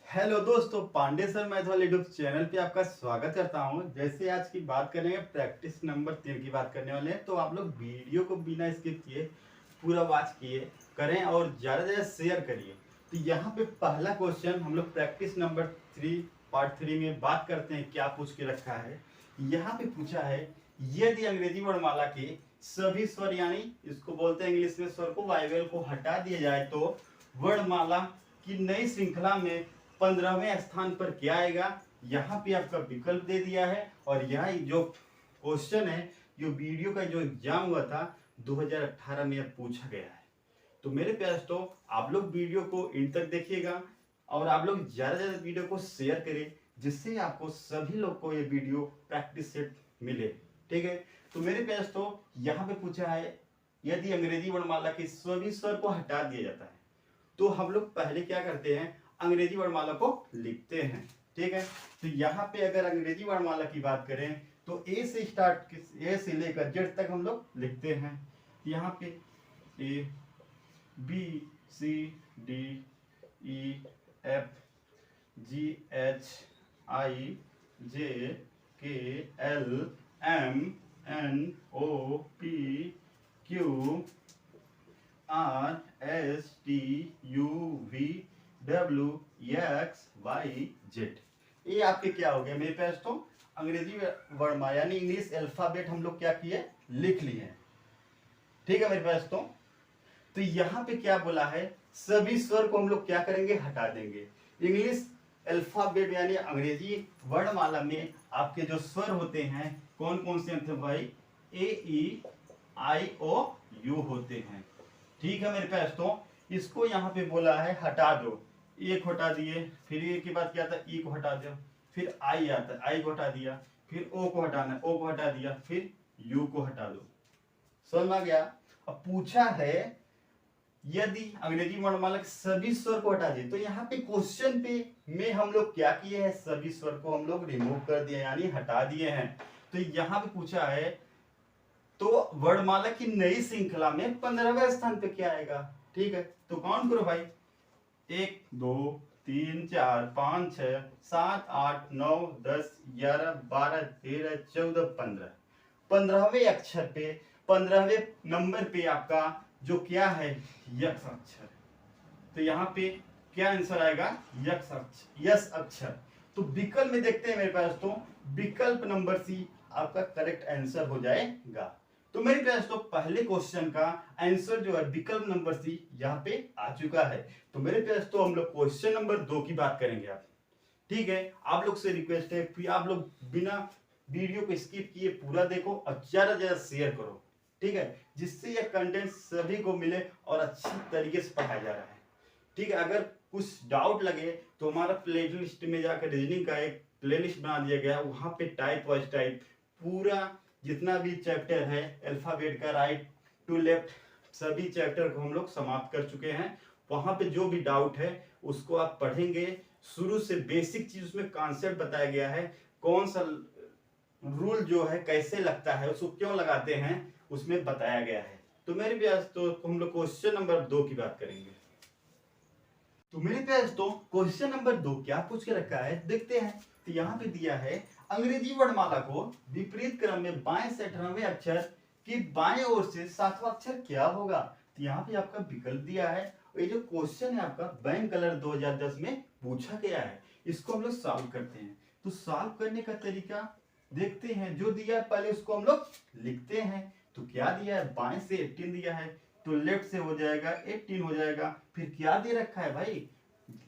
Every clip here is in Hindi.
हेलो दोस्तों, पांडे सर मैथ वाले यूट्यूब चैनल पे आपका स्वागत करता हूं। जैसे आज की बात करेंगे, प्रैक्टिस नंबर 3 की बात करने वाले हैं, तो आप लोग वीडियो को बिना स्किप किए पूरा वॉच किए करें और ज़्यादा से ज़्यादा शेयर करिए। तो यहाँ पे पहला क्वेश्चन हम लोग प्रैक्टिस नंबर 3 पार्ट 3 में बात करते हैं। क्या पूछ के रखा है, यहाँ पे पूछा है यदि अंग्रेजी वर्णमाला के सभी स्वर यानी इसको बोलते हैं इंग्लिश में स्वर को वाइवेल को हटा दिया जाए तो वर्णमाला की नई श्रृंखला में 15वें स्थान पर क्या आएगा। यहाँ पे आपका विकल्प दे दिया है और यह जो क्वेश्चन है, जो वीडियो का जो एग्जाम हुआ था 2018 में यह पूछा गया है। तो मेरे प्यारे दोस्तों, आप लोग वीडियो को इन तक देखिएगा और आप लोग ज्यादा से ज्यादा वीडियो को शेयर करें, जिससे आपको सभी लोग को ये वीडियो प्रैक्टिस सेट मिले। ठीक है, तो मेरे प्यारे दोस्तों, यहाँ पे पूछा है यदि अंग्रेजी वर्णमाला के सभी स्वर को हटा दिया जाता है तो हम लोग पहले क्या करते हैं, अंग्रेजी वर्णमाला को लिखते हैं। ठीक है, तो यहाँ पे अगर अंग्रेजी वर्णमाला की बात करें तो ए से स्टार्ट, ए से लेकर जेड तक हम लोग लिखते हैं। यहाँ पे A B C D E F G H I J K L M N O P Q R S T U V W X Y Z. ये आपके क्या हो गया मेरे पास, तो अंग्रेजी वर्णमाला यानी इंग्लिश अल्फाबेट हम लोग क्या किए, लिख लिए हैं। ठीक है मेरे पास, तो यहाँ पे क्या बोला है, सभी स्वर को हम लोग क्या करेंगे, हटा देंगे। इंग्लिश अल्फाबेट यानी अंग्रेजी वर्णमाला में आपके जो स्वर होते हैं कौन कौन से होते हैं भाई, ए ई आई ओ यू होते हैं। ठीक है मेरे पास, तो इसको यहाँ पे बोला है हटा दो। ए को हटा दिए, फिर ए के बाद क्या आता है, ई को हटा दिया, फिर आई आता है, आई को हटा दिया, फिर ओ को हटाना, ओ को हटा दिया, फिर यू को हटा दो। समझ में आ गया। अब पूछा है यदि अंग्रेजी वर्णमाला के सभी स्वर को हटा दिए, तो यहाँ पे क्वेश्चन पे में हम लोग क्या किए हैं, सभी स्वर को हम लोग रिमूव कर दिए यानी हटा दिए हैं। तो यहाँ पे पूछा है तो वर्णमाला की नई श्रृंखला में 15वें स्थान पे क्या आएगा। ठीक है, तो काउंट करो भाई, 1 2 3 4 5 6 7 8 9 10 11 12 13 14 15। 15वें अक्षर पे, 15वें नंबर पे आपका जो क्या है, यक्ष अक्षर। तो यहाँ पे क्या आंसर आएगा, यक्ष अक्षर, यस अक्षर। तो विकल्प में देखते हैं मेरे पास, तो विकल्प नंबर सी आपका करेक्ट आंसर हो जाएगा। तो मेरे पास तो पहले क्वेश्चन का आंसर जो है विकल्प नंबर सी यहाँ पे आ चुका है। तो मेरे पास तो हम लोग क्वेश्चन नंबर 2 की बात करेंगे आप। ठीक है, आप लोग से रिक्वेस्ट है कि आप लोग बिना वीडियो को स्किप किए पूरा देखो और ज्यादा से ज्यादा शेयर करो। ठीक है, जिससे यह कंटेंट सभी को मिले और अच्छी तरीके से पढ़ाया जा रहा है। ठीक है, अगर कुछ डाउट लगे तो हमारा प्लेलिस्ट में जाकर रीजनिंग का एक प्लेलिस्ट बना दिया गया है, वहां पे टाइप वाइज टाइप पूरा जितना भी चैप्टर है अल्फाबेट का राइट टू लेफ्ट सभी चैप्टर को हम लोग समाप्त कर चुके हैं। वहां पे जो भी डाउट है उसको आप पढ़ेंगे, शुरू से बेसिक चीज उसमें कॉन्सेप्ट बताया गया है, कौन सा रूल जो है कैसे लगता है, उसको क्यों लगाते हैं, उसमें बताया गया है। तो मेरे प्यास तो हम लोग क्वेश्चन नंबर 2 की बात करेंगे। तो मेरे प्यास तो क्वेश्चन नंबर 2 क्या पूछ के रखा है, देखते हैं। तो यहाँ पे दिया है अंग्रेजी वर्णमाला को विपरीत क्रम में बाएं से 18वें अक्षर की बाएं ओर से 7वां अक्षर क्या होगा। तो यहाँ पे आपका विकल्प दिया है और ये जो क्वेश्चन है आपका बैंक कलर 2010 में पूछा गया है। इसको हम लोग सॉल्व करते हैं। तो सॉल्व करने का तरीका देखते हैं, जो दिया है पहले उसको हम लोग लिखते हैं। तो क्या दिया है, बाएं से 18 दिया है तो लेफ्ट से हो जाएगा 18 हो जाएगा। फिर क्या दे रखा है भाई,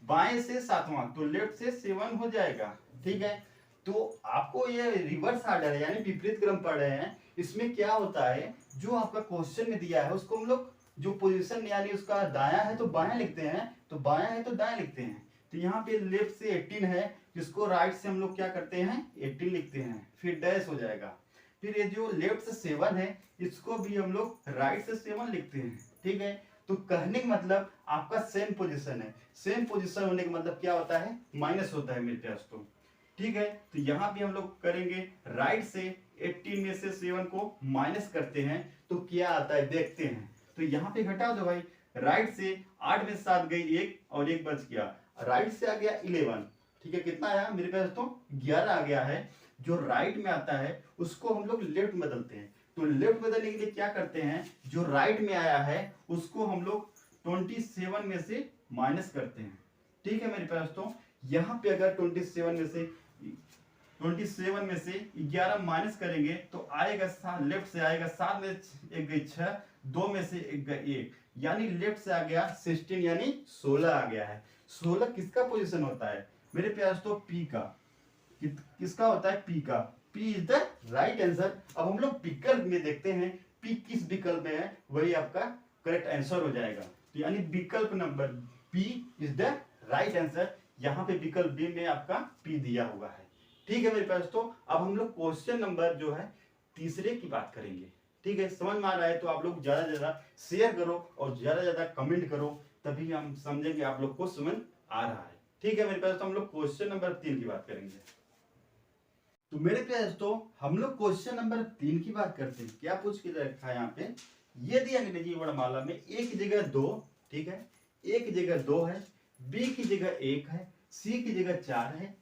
बाएं से 7वां तो लेफ्ट से 7 हो जाएगा। ठीक है, तो आपको ये रिवर्स ऑर्डर है यानी विपरीत क्रम पढ़ रहे हैं। इसमें क्या होता है, जो आपका क्वेश्चन में दिया है उसको हम लोग जो पोजीशन यानी उसका दायां है तो बायां लिखते हैं, तो बायां है तो दायां लिखते हैं। तो यहाँ पे लेफ्ट से 18 है, जिसको राइट से हम लोग क्या करते हैं 18 लिखते हैं, फिर डैश हो जाएगा। फिर ये जो लेफ्ट से 7 है इसको भी हम लोग राइट से 7 लिखते हैं। ठीक है, तो कहने का मतलब आपका सेम पोजीशन है, सेम पोजीशन होने का मतलब क्या होता है, माइनस होता है मेरे पास। तो ठीक है, तो यहाँ भी हम लोग करेंगे राइट से 18 में से 7 को माइनस करते हैं तो क्या आता है देखते हैं। तो यहाँ पे घटा दो भाई, राइट से 8 में 7 गई 1 और 1 बच गया, राइट से आ गया 11, ठीक है, कितना आया मेरे पास तो 11 आ गया है। जो राइट में आता है उसको हम लोग लेफ्ट में बदलते हैं। तो लेफ्ट बदलने के लिए क्या करते हैं, जो राइट में आया है उसको हम लोग 27 में से माइनस करते हैं, ठीक है मेरे पास तो। यहाँ पे अगर 27 में से 11 माइनस करेंगे तो आएगा 7, लेफ्ट से आएगा 7 में एक गई 6, 2 में से एक गई 1, यानी लेफ्ट से आ गया 16 यानी 16 आ गया है। 16 किसका पोजीशन होता है मेरे प्यास तो पी का, किसका होता है पी का, P is the right answer. अब हम लोग विकल्प में देखते हैं पी किस विकल्प में है, वही आपका करेक्ट आंसर हो जाएगा। तो यानी विकल्प number P is the right answer. यहाँ पे विकल्प बी में आपका पी दिया हुआ है, ठीक है मेरे पास तो। अब हम लोग क्वेश्चन नंबर जो है तीसरे की बात करेंगे, ठीक है। समझ में आ रहा है तो आप लोग ज्यादा से ज्यादा शेयर करो और ज्यादा ज्यादा कमेंट करो, तभी हम समझेंगे आप लोग को समझ आ रहा है, ठीक है मेरे पास तो। हम लोग क्वेश्चन नंबर 3 की बात करेंगे। तो मेरे पास तो हम लोग क्वेश्चन नंबर 3 की बात करते हैं। क्या पूछ के रखा है यहाँ पे, यदि अंग्रेजी वर्णमाला में ए की जगह 2, ठीक है, ए की जगह 2 है, बी की जगह 1 है, सी की जगह 4 है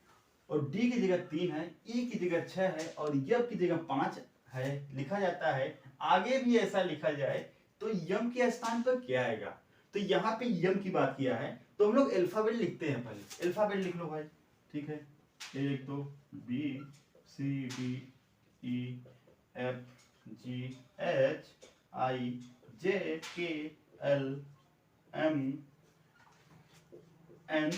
और डी की जगह 3 है, ई की जगह 6 है और यम की जगह 5 है, लिखा जाता है आगे भी ऐसा लिखा जाए तो यम के स्थान पर क्या आएगा। तो यहाँ पे यम की बात किया है तो हम लोग अल्फाबेट लिखते हैं। पहले अल्फाबेट लिख लो भाई, ठीक है। एक तो B C D E F G H I J K L M N.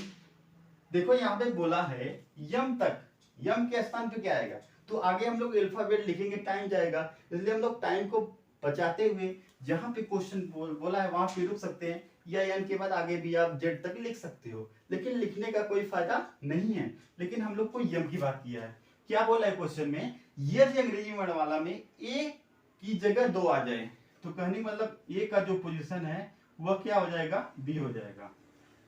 देखो यहाँ पे बोला है यम तक, यम के स्थान पे क्या आएगा, तो आगे हम लोग अल्फाबेट लिखेंगे, टाइम जाएगा, इसलिए हम लोग टाइम को बचाते हुए जहाँ पे क्वेश्चन बोला है वहां पे रुक सकते हैं, या एन के बाद आगे भी आप जेड तक लिख सकते हो, लेकिन लिखने का कोई फायदा नहीं है। लेकिन हम लोग को यम की बात किया है। क्या बोला है क्वेश्चन में, यदि अंग्रेजी वर्णमाला में ए की जगह 2 आ जाए तो कहने मतलब ए का जो पोजीशन है वह क्या हो जाएगा, बी हो जाएगा,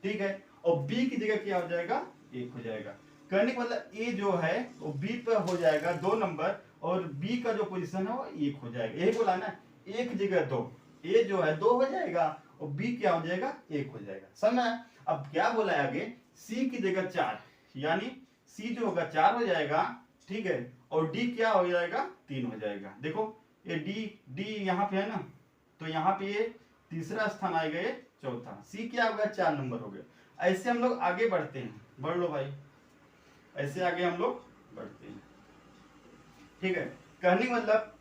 ठीक है। और बी की जगह क्या हो जाएगा, 1 हो जाएगा। करने का मतलब ए जो है वो बी पर हो जाएगा 2 नंबर और बी का जो पोजीशन है वो 1 हो जाएगा। यही बोला ना, 1 की जगह 2, ए जो है 2 हो जाएगा और बी क्या हो जाएगा, 1 हो जाएगा। समझ। अब क्या बोला है आगे, सी की जगह 4, यानी सी जो होगा 4 हो जाएगा, ठीक है, और डी क्या हो जाएगा, 3 हो जाएगा। देखो ये डी यहाँ पे है ना, तो यहाँ पे ये तीसरा स्थान आएगा, ये चौथा, सी क्या होगा 4 नंबर हो गया। ऐसे हम लोग आगे बढ़ते हैं, बढ़ लो भाई, ऐसे आगे हम लोग बढ़ते हैं, ठीक है। कहने का मतलब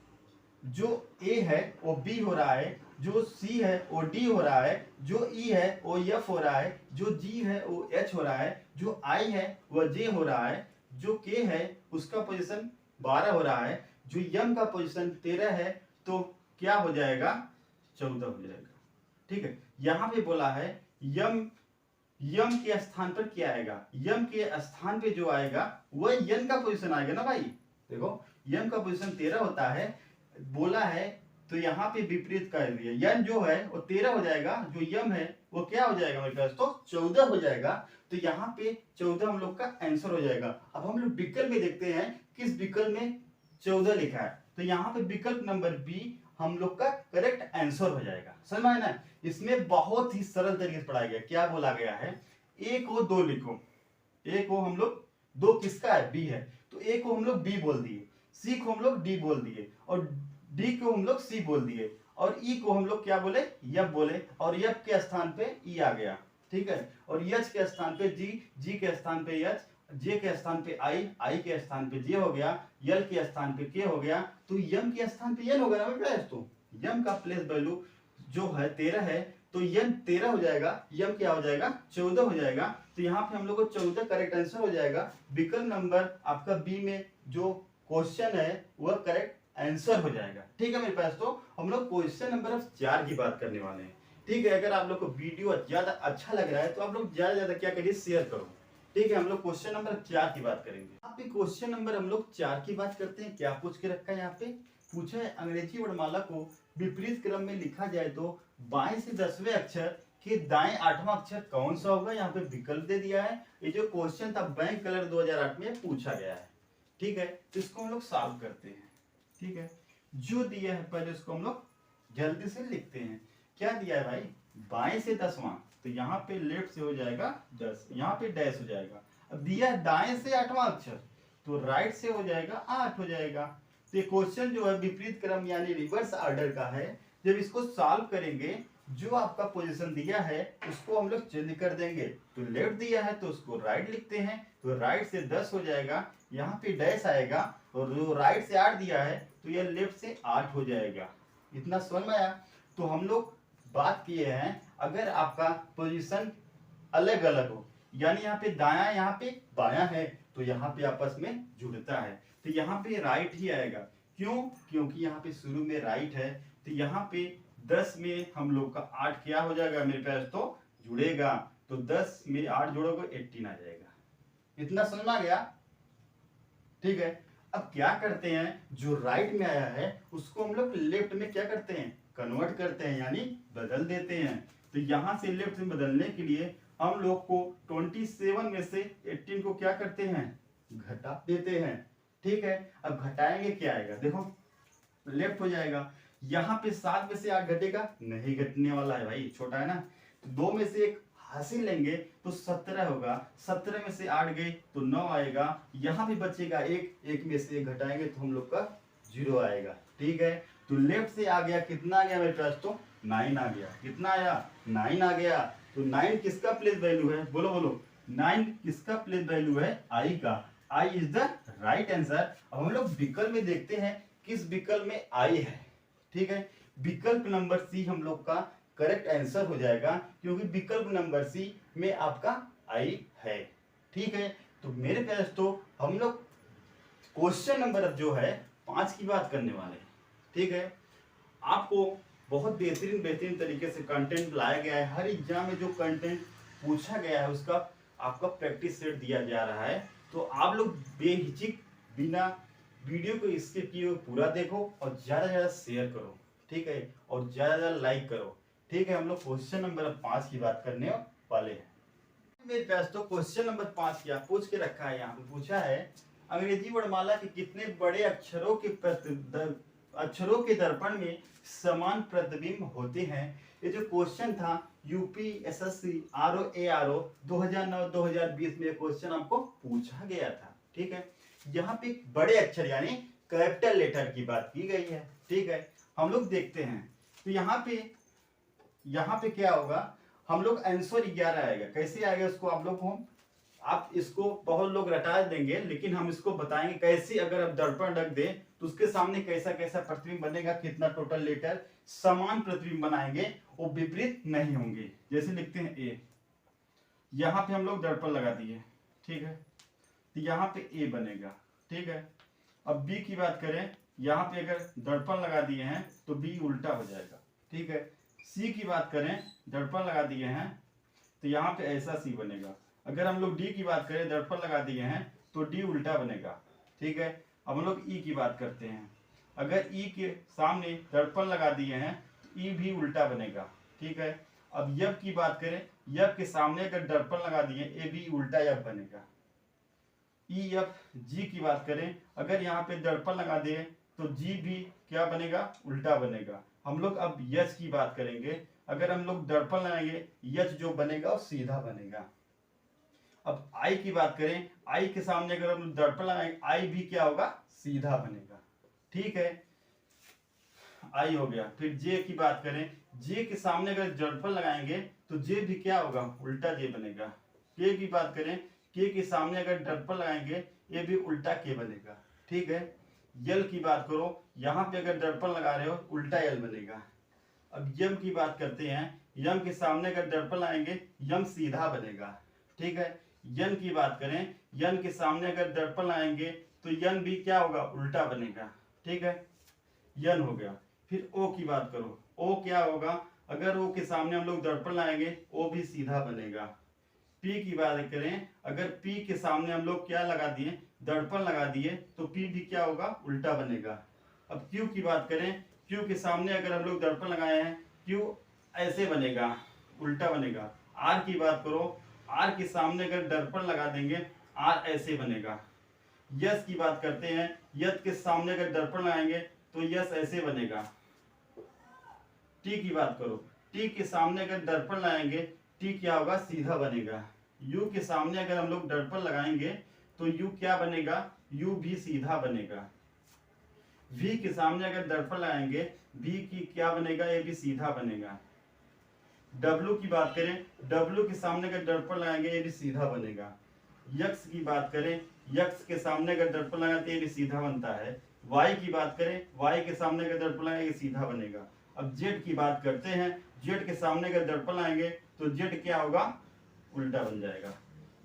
जो ए है वो बी हो रहा है, जो सी है वो डी हो रहा है, जो ई है वो एफ हो रहा है, जो जी है वो एच हो रहा है, जो आई है वह जे हो रहा है, जो के है उसका पोजीशन 12 हो रहा है, जो यम का पोजीशन 13 है, तो क्या हो जाएगा, 14 हो जाएगा, ठीक है। यहाँ पे बोला है यम के स्थान पर क्या आएगा, यम के स्थान पे जो आएगा वह यन का पोजीशन आएगा ना भाई। देखो यम का पोजीशन 13 होता है, बोला है, तो यहाँ पे विपरीत कर दिया, यन जो है वो 13 हो जाएगा, जो यम है वो क्या हो जाएगा मेरे पास तो 14 हो जाएगा। तो यहाँ पे 14 हम लोग का आंसर हो जाएगा। अब हम लोग विकल्प में देखते हैं किस विकल्प में 14 लिखा है, तो यहाँ पे विकल्प नंबर बी हम लोग का करेक्ट आंसर हो जाएगा। समझ में आया ना। इसमें बहुत ही सरल तरीके से पढ़ाया गया। क्या बोला गया है, ए को 2 लिखो, ए को हम लोग 2 किसका है, बी है, तो ए को हम लोग बी बोल दिए, सी को हम लोग डी बोल दिए और डी को हम लोग सी बोल दिए और ई को हम लोग क्या बोले, यफ बोले, और यफ के स्थान पे ई आ गया, ठीक है। और यच के स्थान पे जी, जी के स्थान पे यच, जे के स्थान पे आई, आई के स्थान पे जे हो गया, यल के स्थान पे के हो गया, तो यम के स्थान पे यन हो गया ना। तो यम का प्लेस वैल्यू जो है 13 है, तो यन 13 हो जाएगा, यम क्या हो जाएगा, 14 हो जाएगा। तो यहाँ पे हम लोग को 14 करेक्ट आंसर हो जाएगा। विकल्प नंबर आपका बी में जो क्वेश्चन है वह करेक्ट आंसर हो जाएगा, ठीक है मेरे पास। तो हम लोग क्वेश्चन नंबर 4 की बात करने वाले हैं, ठीक है। अगर आप लोग को वीडियो ज्यादा अच्छा लग रहा है तो आप लोग ज्यादा ज्यादा क्या करिए, शेयर करो, ठीक है। हम लोग क्वेश्चन नंबर 4 की बात करेंगे। यहाँ पे क्वेश्चन नंबर हम लोग 4 की बात करते हैं। क्या पूछ के रखा है यहाँ पे, पूछा है अंग्रेजी वर्णमाला को विपरीत क्रम में लिखा जाए तो बाएं से 10वें अक्षर के दाएं 8वां अक्षर कौन सा होगा। यहाँ पे विकल्प दे दिया है। ये जो क्वेश्चन था बैंक कलर 2008 में पूछा गया है, ठीक है। तो इसको हम लोग सॉल्व करते हैं, ठीक है। जो दिया है पहले उसको हम लोग जल्दी से लिखते हैं। क्या दिया है भाई, बाएं से 10वां, तो यहाँ पे लेफ्ट से हो जाएगा 10, यहाँ पे डैश हो जाएगा। अब दिया है दाएं से 8वां अक्षर, तो राइट से हो जाएगा 8 हो जाएगा। तो ये क्वेश्चन जो है विपरीत क्रम यानी रिवर्स ऑर्डर का है। जब इसको सॉल्व करेंगे, जो आपका पोजीशन दिया है उसको हम लोग चेंज कर देंगे। तो लेफ्ट दिया है तो उसको राइट लिखते हैं, तो राइट से 10 हो जाएगा, यहाँ पे डैश आएगा, और जो राइट से 8 दिया है तो यह लेफ्ट से 8 हो जाएगा। इतना समझ में आया? तो हम लोग बात किए हैं, अगर आपका पोजीशन अलग अलग हो, यानी यहाँ पे दायां यहाँ पे बायां है, तो यहाँ पे आपस में जुड़ता है, तो यहाँ पे राइट ही आएगा। क्यों? क्योंकि यहाँ पे शुरू में राइट है, तो यहाँ पे 10 में हम लोग का 8 क्या हो जाएगा मेरे पास, तो जुड़ेगा। तो 10 में 8 जोड़ोगे 18 आ जाएगा। इतना समझ में आ गया? ठीक है। अब क्या करते हैं, जो राइट में आया है उसको हम लोग लेफ्ट में क्या करते हैं, कन्वर्ट करते हैं, यानी बदल देते हैं। तो यहाँ से लेफ्ट में बदलने के लिए हम लोग को 27 में से 18 को क्या करते हैं, घटा देते हैं। ठीक है। अब घटाएंगे क्या आएगा, देखो लेफ्ट हो जाएगा। यहाँ पे 7 में से 8 घटेगा, नहीं घटने वाला है भाई, छोटा है ना। तो 2 में से 1 हासिल लेंगे तो 17 होगा, 17 में से 8 गए तो 9 आएगा। यहाँ भी बचेगा 1 में से 1 घटाएंगे तो हम लोग का 0 आएगा। ठीक है। तो लेफ्ट से आ गया, कितना आ गया मेरे पास, तो 9 आ गया। कितना आया, 9 आ गया। तो 9 किसका प्लेस वैल्यू है, बोलो बोलो, 9 किसका प्लेस वैल्यू है, आई का। I is the right answer. अब हम लोग विकल्प में देखते हैं किस विकल्प में आई है। ठीक है। विकल्प नंबर सी हम लोग का करेक्ट आंसर हो जाएगा, क्योंकि विकल्प नंबर सी में आपका आई है। ठीक है। तो मेरे पास तो हम लोग क्वेश्चन नंबर अब जो है 5 की बात करने वाले हैं। ठीक है। आपको बहुत बेहतरीन तरीके से कंटेंट लाया गया है। हर एग्जाम में जो कंटेंट पूछा गया है उसका आपका प्रैक्टिस सेट दिया जा रहा है। तो आप लोग बेहिचक बिना वीडियो को स्किप किए हुए पूरा देखो और ज़्यादा से ज़्यादा शेयर करो। ठीक है। और ज़्यादा से ज़्यादा लाइक करो। ठीक है। हम लोग क्वेश्चन नंबर 5 की बात करने वाले हैं। मेरे पास तो क्वेश्चन नंबर 5 क्या पूछ के रखा है, यहाँ पे पूछा है अंग्रेजी वर्णमाला के कितने बड़े अक्षरों के दर्पण में समान प्रतिबिंब होते हैं। ये जो क्वेश्चन था यूपीएसएससी आरओ 2009-2020 में क्वेश्चन आपको पूछा गया था। ठीक है। यहाँ पे बड़े अक्षर यानी कैपिटल लेटर की बात की गई है। ठीक है। हम लोग देखते हैं तो यहाँ पे क्या होगा, हम लोग आंसर 11 आएगा। कैसे आएगा उसको आप लोग को आप इसको बहुत लोग रटा देंगे, लेकिन हम इसको बताएंगे कैसे। अगर आप दर्पण रख दें तो उसके सामने कैसा कैसा प्रतिबिंब बनेगा, कितना टोटल लेटर समान प्रतिबिंब बनाएंगे, वो विपरीत नहीं होंगे। जैसे लिखते हैं ए, यहाँ पे हम लोग दर्पण लगा दिए। ठीक है। तो यहाँ पे ए बनेगा। ठीक है। अब बी की बात करें, यहाँ पे अगर दर्पण लगा दिए हैं तो बी उल्टा हो जाएगा। ठीक है। सी की बात करें, दर्पण लगा दिए हैं तो यहाँ पे ऐसा सी बनेगा। अगर हम लोग डी की बात करें, दर्पण लगा दिए हैं तो डी उल्टा बनेगा। ठीक है। अब हम लोग ई की बात करते हैं, अगर ई के सामने दर्पण लगा दिए हैं तो ई भी उल्टा बनेगा। ठीक है। अब यब की बात करें, यब के सामने अगर दर्पण लगा दिए ए भी उल्टा यब बनेगा। ई एफ जी की बात करें, अगर यहाँ पे दर्पण लगा दिए तो जी भी क्या बनेगा, उल्टा बनेगा। हम लोग अब यच की बात करेंगे, अगर हम लोग दर्पण लगाएंगे यच जो बनेगा वो सीधा बनेगा। अब आई की बात करें, आई के सामने अगर हम दर्पण लगाएंगे आई भी क्या होगा, सीधा बनेगा। ठीक है। आई हो गया। फिर जे की बात करें, जे के सामने अगर दर्पण लगाएंगे तो जे भी क्या होगा, उल्टा जे बनेगा। के की बात करें, के के सामने अगर दर्पण लगाएंगे ये भी उल्टा के बनेगा। ठीक है। यल की बात करो, यहाँ पे अगर दर्पण लगा रहे हो उल्टा यल बनेगा। अब यम की बात करते हैं, यम के सामने अगर दर्पण लगाएंगे यम सीधा बनेगा। ठीक है। यन की बात करें, यन के सामने अगर दर्पण लगाएंगे तो यन भी क्या होगा, उल्टा बनेगा। ठीक है। यन हो गया। फिर ओ की बात करो, ओ क्या होगा, अगर ओ के सामने हम लोग दर्पण लगाएंगे ओ भी सीधा बनेगा। पी की बात करें, अगर पी के सामने हम लोग क्या लगा दिए, दर्पण लगा दिए तो पी भी क्या होगा, उल्टा बनेगा। अब क्यू की बात करें, क्यू के सामने अगर हम लोग दर्पण लगाए हैं क्यू ऐसे बनेगा, उल्टा बनेगा। आर की बात करो, आर के सामने अगर दर्पण लगा देंगे आर ऐसे बनेगा। यस की बात करते हैं, यस के सामने अगर दर्पण लगाएंगे तो यस ऐसे बनेगा। टी की बात करो, टी के सामने अगर दर्पण लगाएंगे टी क्या होगा, सीधा बनेगा। यू के सामने अगर हम लोग दर्पण लगाएंगे तो यू क्या बनेगा, यू भी सीधा बनेगा। वी के सामने अगर दर्पण लगाएंगे वी की क्या बनेगा, ये भी सीधा बनेगा। डब्लू की बात करें, डब्लू के सामने अगर दर्पण लगाएंगे ये भी सीधा बनेगा। यक्स की बात करें, यक्स के सामने अगर दर्पण लगाते हैं ये भी सीधा बनता है। वाई की बात करें, वाई के सामने अगर दर्पण लगाएंगे ये सीधा बनेगा। अब जेड की बात करते हैं, जेड के सामने अगर दर्पण लगाएंगे तो जेड क्या होगा, उल्टा बन जाएगा।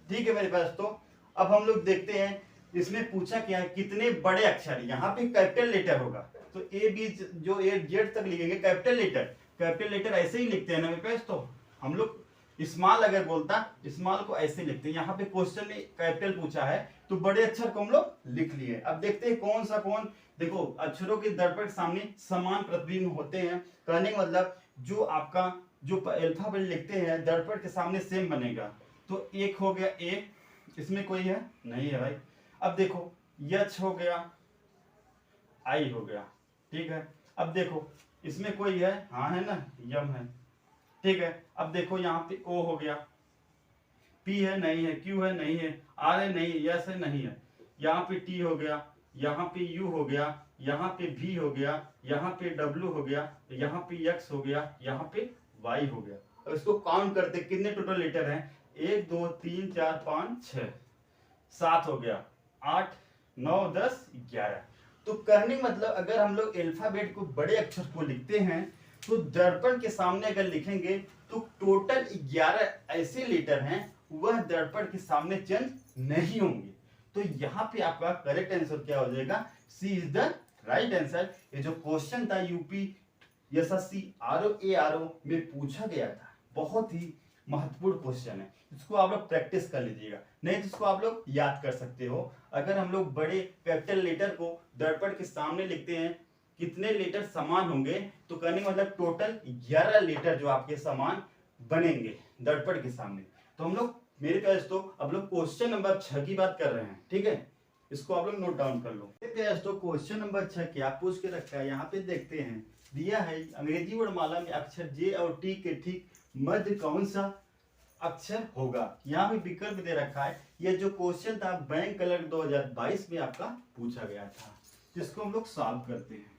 ठीक है मेरे पास। तो अब हम लोग देखते हैं इसमें पूछा क्या है, कितने बड़े अक्षर, यहाँ पे कैपिटल लेटर होगा तो ए बी जो ए जेड तक लिखेंगे कैपिटल लेटर, कैपिटल लेटर ऐसे ही लिखते हैं ना मेरे पास। तो हम लोग स्मॉल अगर बोलता, स्मॉल को ऐसे लिखते हैं। यहाँ पे क्वेश्चन में कैपिटल पूछा है तो बड़े अक्षर को हम लोग लिख लिए। अब देखते हैं कौन सा कौन। देखो अक्षरों के दर्पण के सामने समान प्रतिबिंब होते हैं, कहने का मतलब जो आपका जो अल्फाबेट लिखते हैं दर्पण के सामने सेम बनेगा। तो एक हो गया ए, इसमें कोई है नहीं है भाई। अब देखो यच हो गया, आई हो गया, ठीक है। अब देखो इसमें कोई है, हाँ है ना, यम है, ठीक है। अब देखो यहाँ पे ओ हो गया, पी है नहीं है, क्यू है नहीं है, आर है नहीं है, यस है नहीं है। यहाँ पे टी हो गया, यहाँ पे यू हो गया, यहाँ पे भी हो गया, यहाँ पे डब्ल्यू हो गया, यहाँ पे एक्स हो गया, यहाँ पे वाई हो गया। अब इसको काउंट करते कितने टोटल लेटर हैं, 1 2 3 4 5 6 7 हो गया, 8 9 10 11। तो कहने का मतलब अगर हम लोग अल्फाबेट को बड़े अक्षर को लिखते हैं तो दर्पण के सामने अगर लिखेंगे तो टोटल 11 ऐसे लेटर हैं वह दर्पण के सामने चेंज नहीं होंगे। तो यहाँ पे आपका करेक्ट आंसर क्या हो जाएगा, सी इज द राइट आंसर। ये जो क्वेश्चन था यूपी एसएससी आरओ में पूछा गया था, बहुत ही महत्वपूर्ण क्वेश्चन है। इसको आप लोग प्रैक्टिस कर लीजिएगा, नहीं तो इसको आप लोग याद कर सकते हो। अगर हम लोग बड़े कैपिटल लेटर को दर्पण के सामने लिखते हैं कितने लेटर समान होंगे, तो कहने का मतलब टोटल 11 लेटर जो आपके समान बनेंगे दर्पण के सामने। तो हम लोग मेरे पास तो अब लोग क्वेश्चन नंबर 6 की बात कर रहे हैं, ठीक है। इसको आप लोग नोट डाउन कर लो। मेरे पास तो क्वेश्चन नंबर 6 क्या पूछ के रखा है, यहाँ पे देखते हैं। दिया है अंग्रेजी वर्णमाला में अक्षर जे और टी के ठीक मध्य कौन सा अक्षर होगा। यहाँ पे विकल्प दे रखा है। यह जो क्वेश्चन था बैंक क्लर्क 2022 में आपका पूछा गया था, जिसको हम लोग सॉल्व करते हैं।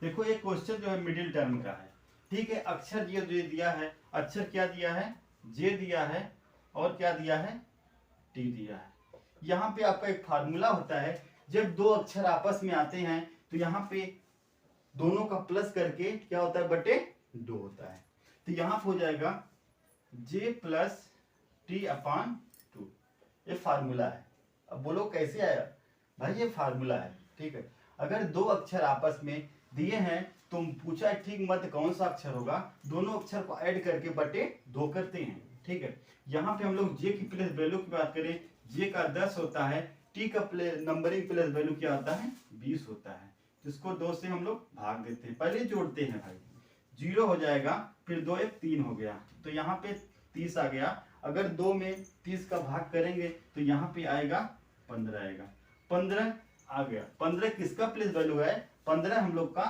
देखो ये क्वेश्चन जो है मिडिल टर्म का है, ठीक है। अक्षर ये जो दिया है, अक्षर क्या दिया है, जे दिया है और क्या दिया है, टी दिया है। यहाँ पे आपका एक फार्मूला होता है, जब दो अक्षर आपस में आते हैं तो यहाँ पे दोनों का प्लस करके क्या होता है, बटे 2 होता है। तो यहाँ पे हो जाएगा जे प्लस टी अपान 2, ये फार्मूला है। अब बोलो कैसे आया भाई, ये फार्मूला है, ठीक है। अगर दो अक्षर आपस में दिए हैं तो पूछा ठीक मध्य कौन सा अक्षर होगा, दोनों अक्षर को ऐड करके बटे 2 करते हैं, ठीक है। यहाँ पे हम लोग जे की प्लेस वैल्यू की बात करें, जे का 10 होता है, टी का नंबरिंग प्लेस वैल्यू क्या होता है, 20 होता है। जिसको 2 से हम लोग भाग देते हैं, पहले जोड़ते हैं भाई, 0 हो जाएगा, फिर 2 1 3 हो गया, तो यहाँ पे 30 आ गया। अगर 2 में 30 का भाग करेंगे तो यहाँ पे आएगा 15 आएगा, 15 आ गया। 15 किसका प्लेस वैल्यू है, 15 हम लोग का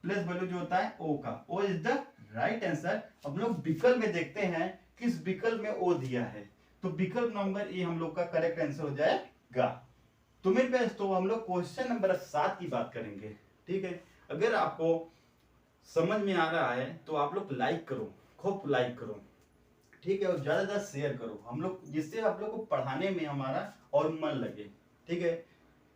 प्लेस वैल्यू जो होता है ओ का, O is the right answer. अब लोग विकल्प में देखते हैं किस विकल्प में ओ दिया है, तो विकल्प नंबर ए हम लोग का करेक्ट आंसर हो जाएगा। तो मेरे पास तो हम लोग क्वेश्चन नंबर 7 की बात करेंगे, ठीक है। अगर आपको समझ में आ रहा है तो आप लोग लाइक करो, खूब लाइक करो, ठीक है, और ज्यादा ज्यादा शेयर करो हम लोग, जिससे आप लोग को पढ़ाने में हमारा और मन लगे, ठीक है।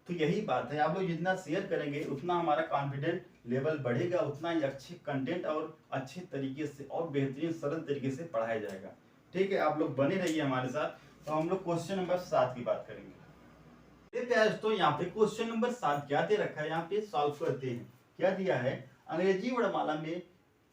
तो यही बात है, आप लोग जितना शेयर करेंगे उतना हमारा कॉन्फिडेंट लेवल बढ़ेगा, उतना ही अच्छे कंटेंट और अच्छे तरीके से और बेहतरीन सरल तरीके से पढ़ाया जाएगा, ठीक है। आप लोग बने रहिए हमारे साथ। तो हम लोग क्वेश्चन नंबर 7 की बात करेंगे। तो यहाँ पे क्वेश्चन नंबर 7 क्या दे रखा है, यहाँ पे सॉल्व करते हैं। क्या दिया है, अंग्रेजी वर्णमाला में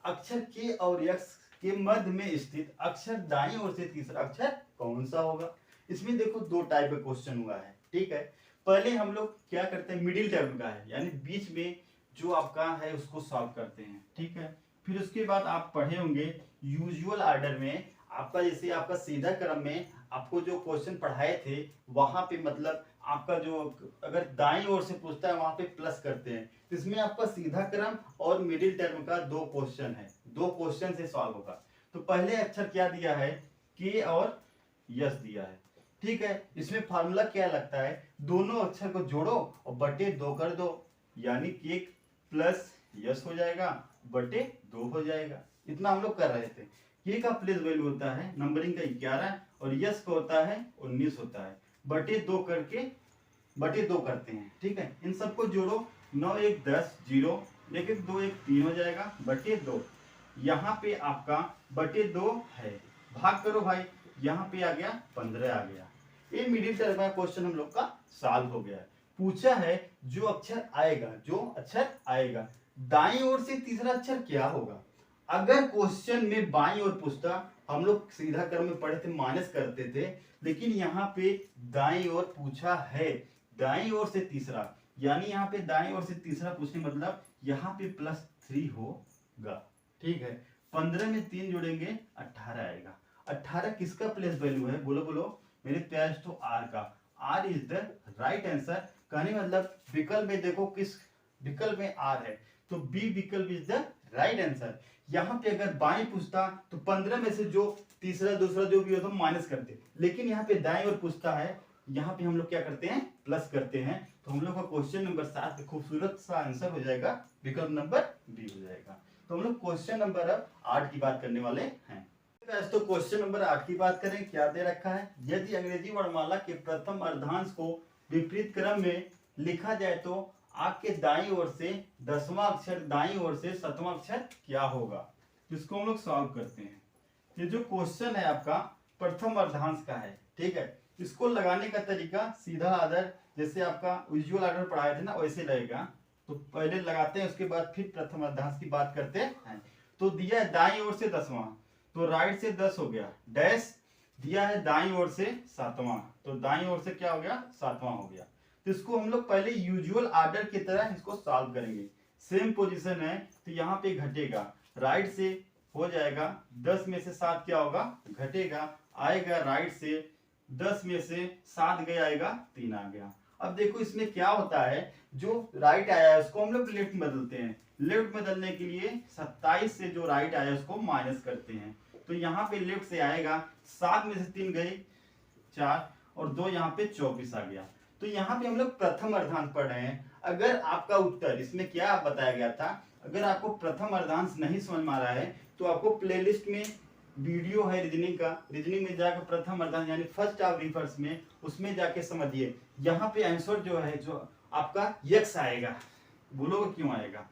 अक्षर के और यक्स के मध्य में स्थित अक्षर दाईं ओर से तीसरा अक्षर कौन सा होगा। इसमें देखो 2 टाइप का क्वेश्चन हुआ है, ठीक है। पहले हम लोग क्या करते हैं, मिडिल टर्म का है, यानी बीच में जो आपका है उसको सॉल्व करते हैं, ठीक है। फिर उसके बाद आप पढ़े होंगे यूजुअल ऑर्डर में, आपका जैसे आपका सीधा क्रम में आपको जो क्वेश्चन पढ़ाए थे वहां पे मतलब आपका जो अगर दाईं ओर से पूछता है वहां पे प्लस करते हैं। इसमें आपका सीधा क्रम और मिडिल टर्म का 2 क्वेश्चन है, 2 क्वेश्चन से सॉल्व होगा। तो पहले अक्षर क्या दिया है, के और यस दिया है। ठीक है, इसमें फार्मूला क्या लगता है, दोनों अक्षर को जोड़ो और बटे 2 कर दो, यानी के प्लस यस हो जाएगा बटे 2 हो जाएगा। इतना हम लोग कर रहे थे। के का प्लेस वैल्यू होता है नंबरिंग का 11 और यस का होता है 19 होता है, बटे 2 करके बटे 2 करते हैं। ठीक है, इन सबको जोड़ो, 9 1 10 0 1 1 2 1 3 हो जाएगा बटे 2। यहाँ पे आपका बटे 2 है, भाग करो भाई, यहाँ पे आ गया 15 आ गया। ये मिडिल टर्म का क्वेश्चन हम लोग का सॉल्व हो गया है। पूछा है जो अक्षर आएगा दाईं ओर से तीसरा अक्षर क्या होगा। अगर क्वेश्चन में बाईं ओर पूछता, हम लोग सीधा क्रम में पढ़े थे माइनस करते थे, लेकिन यहाँ पे दाईं ओर पूछा है, दाईं ओर से तीसरा, यानी यहाँ पे दाईं ओर से तीसरा पूछने मतलब यहाँ पे +3 होगा। ठीक है, 15 में 3 जोड़ेंगे 18 आएगा। 18 किसका प्लेस वैल्यू है, बोलो बोलो मेरे प्यार तो आर का। R is the right answer. कहने मतलब विकल्प में देखो किस विकल्प में आर है, तो बी विकल्प इज द राइट आंसर। यहाँ पे अगर बाएं पूछता तो 15 में से जो तीसरा दूसरा जो भी हो तो माइनस करते, लेकिन यहाँ पे दाएं ओर पूछता है, यहाँ पे हम लोग क्या करते हैं प्लस करते हैं। तो हम लोग का क्वेश्चन नंबर 7 खूबसूरत सा आंसर हो जाएगा, विकल्प नंबर बी हो जाएगा। तो हम लोग क्वेश्चन नंबर अब 8 की बात करने वाले हैं। तो क्वेश्चन नंबर 8 की बात करें, क्या दे रखा है, यदि अंग्रेजी वर्णमाला के प्रथम अर्धांश को विपरीत क्रम में लिखा जाए तो आपके दाईं ओर से 10वां अक्षर दाईं ओर से 7वां अक्षर क्या होगा। इसको हम लोग सॉल्व करते हैं। ये जो क्वेश्चन है आपका प्रथम अर्धांश का है। ठीक है, इसको लगाने का तरीका सीधा आदर जैसे आपका विजुअल ऑर्डर पढ़ाए थे ना वैसे लगेगा। तो पहले लगाते हैं, उसके बाद फिर प्रथम अर्धांश की बात करते हैं। तो दिया है दाईं ओर से 10वां, तो राइट से 10 हो गया, डैश दिया है दाईं ओर से 7वां, तो दाईं ओर से क्या हो गया 7वां हो गया। तो इसको हम लोग पहले यूजुअल ऑर्डर की तरह इसको सॉल्व करेंगे। सेम पोजीशन है तो यहाँ पे घटेगा, राइट से हो जाएगा 10 में से 7 क्या होगा घटेगा, आएगा राइट से 10 में से 7 गया आएगा 3 आ गया। अब देखो इसमें क्या होता है, जो राइट आया है उसको हम लोग लेफ्ट में बदलते हैं। लेफ्ट बदलने के लिए 27 से जो राइट आया उसको माइनस करते हैं। तो यहाँ पे लेफ्ट से आएगा 7 में से 3 गए 4 और 2 यहाँ पे 24 आ गया। तो यहाँ पे हम लोग प्रथम अर्धांश पढ़ रहे हैं। अगर आपका उत्तर इसमें क्या बताया गया था, अगर आपको प्रथम अर्धांश नहीं समझ में आ रहा है तो आपको प्लेलिस्ट में वीडियो है रीजनिंग का, रीजनिंग में जाकर प्रथम अर्धांश यानी फर्स्ट ऑफ रिफर्स में उसमें जाके समझिए। यहाँ पे आंसर जो है जो आपका यक्स आएगा, बोलोगे क्यों आएगा,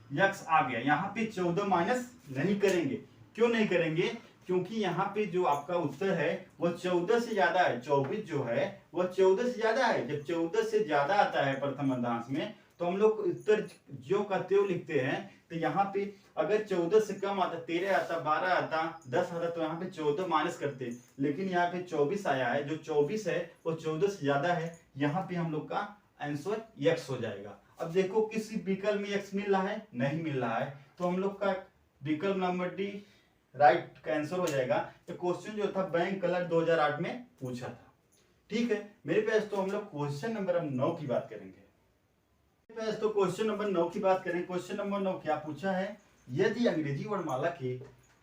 यक्स आ गया। यहाँ पे 14 माइनस नहीं करेंगे, क्यों नहीं करेंगे, क्योंकि यहाँ पे जो आपका उत्तर है वो 14 से ज्यादा है, 24 जो है वो 14 से ज्यादा है। जब 14 से ज्यादा आता है प्रथम अर्धांश में तो हम लोग उत्तर जो का त्यों लिखते हैं। तो यहाँ पे अगर 14 से कम आता, 13 आता, 12 आता, 10 आता तो यहाँ पे 14 माइनस करते, लेकिन यहाँ पे 24 आया है, जो 24 है वो 14 से ज्यादा है, यहाँ पे हम लोग का आंसर यक्स हो जाएगा। अब देखो किसी विकल्प में यक्स मिल रहा है, नहीं मिल रहा है, तो हम लोग का विकल्प नंबर डी राइट का आंसर हो जाएगा। ये क्वेश्चन जो था बैंक कलर 2008 में पूछा था। ठीक है मेरे पास, तो हम लोग क्वेश्चन नंबर 9 की बात करेंगे। मेरे पास तो क्वेश्चन नंबर 9 की बात करें। क्वेश्चन नंबर 9 क्या पूछा है, यदि अंग्रेजी वर्णमाला के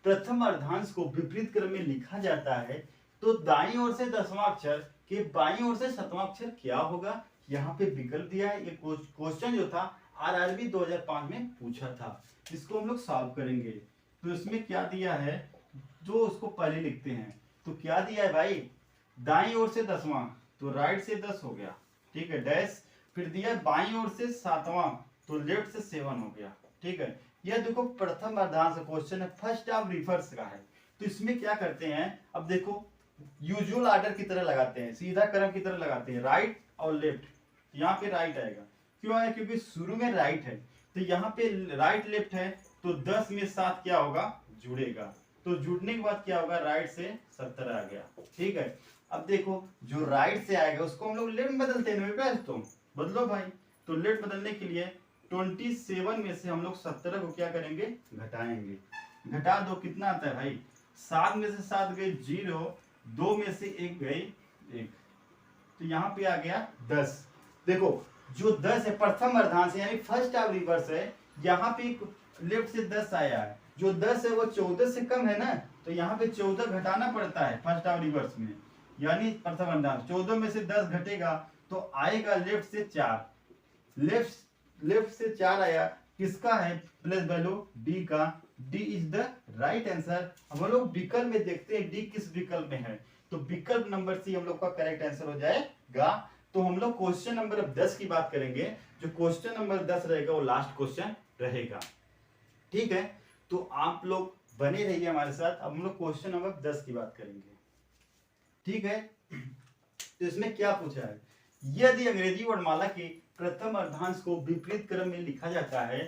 प्रथम अर्धांश को विपरीत क्रम में लिखा जाता है तो दाईं ओर से 10वां अक्षर के बाईं ओर से 7वां अक्षर क्या होगा। यहाँ पे विकल्प दिया है। ये क्वेश्चन जो था आरआरबी 2005 में पूछा था, इसको हम लोग सॉल्व करेंगे। तो इसमें क्या दिया है, जो उसको पहले लिखते हैं। तो क्या दिया है भाई, दाईं ओर से 10वां, तो राइट से 10 हो गया, ठीक है, डैश, फिर दिया बाईं ओर से 7वां, तो लेफ्ट से 7 हो गया। ठीक है, यह देखो प्रथम अर्धांश क्वेश्चन है, फर्स्ट ऑफ रिफर्स का है। तो इसमें क्या करते हैं, अब देखो यूजुअल ऑर्डर की तरह लगाते हैं, सीधा क्रम की तरह लगाते हैं, राइट और लेफ्ट। यहाँ पे राइट आएगा, क्यों आया, क्योंकि शुरू में राइट है, तो यहाँ पे राइट लेफ्ट है, तो 10 में 7 क्या होगा जुड़ेगा, तो जुड़ने के बाद क्या होगा, राइट से 17 आ गया। ठीक है, अब देखो जो राइट से आएगा उसको हम लोग लेफ्ट में बदलते हैं, मेरे तो बदलो भाई। तो लेफ्ट बदलने के लिए 27 में से हम लोग 17 को क्या करेंगे, घटाएंगे। घटा दो, कितना आता है भाई, 7 में से 7 गए 0, 2 में से 1 गई 1, तो यहाँ पे आ गया 10। देखो जो 10 है प्रथम अर्धांश यानी फर्स्ट ऑफ रिवर्स है, यहाँ पे लेफ्ट से 10 आया है, जो 10 है वो 14 से कम है ना, तो यहाँ पे 14 घटाना पड़ता है फर्स्ट और रिवर्स में, यानी प्रथम अर्धांश 14 में से 10 घटेगा तो आएगा लेफ्ट से 4। लेफ्ट से 4 आया, किसका है प्लेस वैल्यू डी का। D is the right answer. हम लोग विकल्प में देखते हैं डी किस विकल्प में है, तो विकल्प नंबर सी हम लोग का करेक्ट आंसर हो जाएगा। तो हम लोग क्वेश्चन नंबर 10 की बात करेंगे। जो क्वेश्चन नंबर 10 रहेगा वो लास्ट क्वेश्चन रहेगा, ठीक है। तो आप लोग बने रहिए हमारे साथ। अब हम लोग क्वेश्चन नंबर 10 की बात करेंगे, ठीक है। तो इसमें क्या पूछा है, यदि अंग्रेजी वर्णमाला के प्रथम अर्धांश को विपरीत क्रम में लिखा जाता है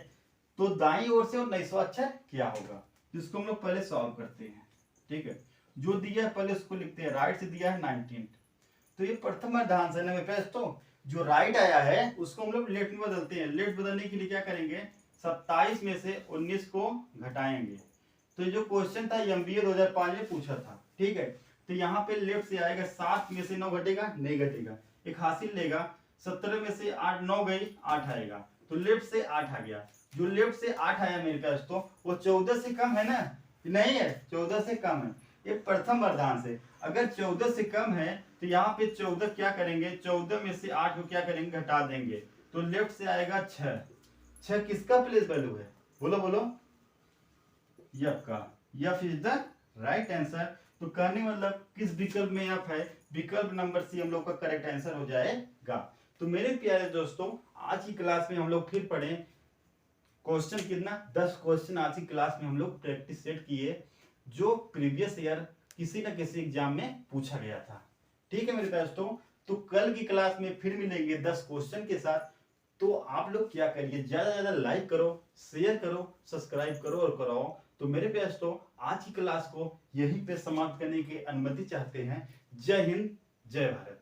तो दाईं ओर से 19वां अक्षर क्या होगा। जिसको हम लोग पहले सॉल्व करते हैं, ठीक है। जो दिया है पहले उसको लिखते हैं। राइट से दिया है 19, तो ये प्रथम अर्धांश है ना मेरे पास। तो जो राइट आया है उसको हम लोग लेफ्ट में बदलते हैं। लेफ्ट बदलने के लिए क्या करेंगे, 27 में से 19 को घटाएंगे। तो ये जो क्वेश्चन था एमबीए 2005 में पूछा था, ठीक है। तो यहाँ पे लेफ्ट से आएगा, 7 में से 9 घटेगा, नहीं घटेगा, एक हासिल लेगा। 17 में से 8 9 गई, 8 आएगा, तो लेफ्ट से 8 आ गया। जो लेफ्ट से 8 आया मेरे पास तो वो 14 से कम है ना, नहीं है 14 से कम है। ये प्रथम अर्धांश है। अगर 14 से कम है तो यहाँ पे 14 क्या करेंगे, 14 में से 8 को क्या करेंगे, घटा देंगे। तो लेफ्ट से आएगा 6। 6 किसका प्लेस वैल्यू है, बोलो बोलो, यफ का। F is the right answer. तो कहने मतलब किस विकल्प में यफ है, विकल्प नंबर सी हम लोग का करेक्ट आंसर हो जाएगा। तो मेरे प्यारे दोस्तों, आज की क्लास में हम लोग फिर पढ़े क्वेश्चन कितना, 10 क्वेश्चन आज की क्लास में हम लोग प्रैक्टिस सेट किए जो प्रीवियस ईयर किसी न किसी एग्जाम में पूछा गया था, ठीक है मेरे दोस्तों। तो कल की क्लास में फिर मिलेंगे 10 क्वेश्चन के साथ। तो आप लोग क्या करिए, ज्यादा से ज्यादा लाइक करो, शेयर करो, सब्सक्राइब करो और कराओ। तो मेरे दोस्तों, आज की क्लास को यहीं पे समाप्त करने की अनुमति चाहते हैं। जय हिंद, जय भारत।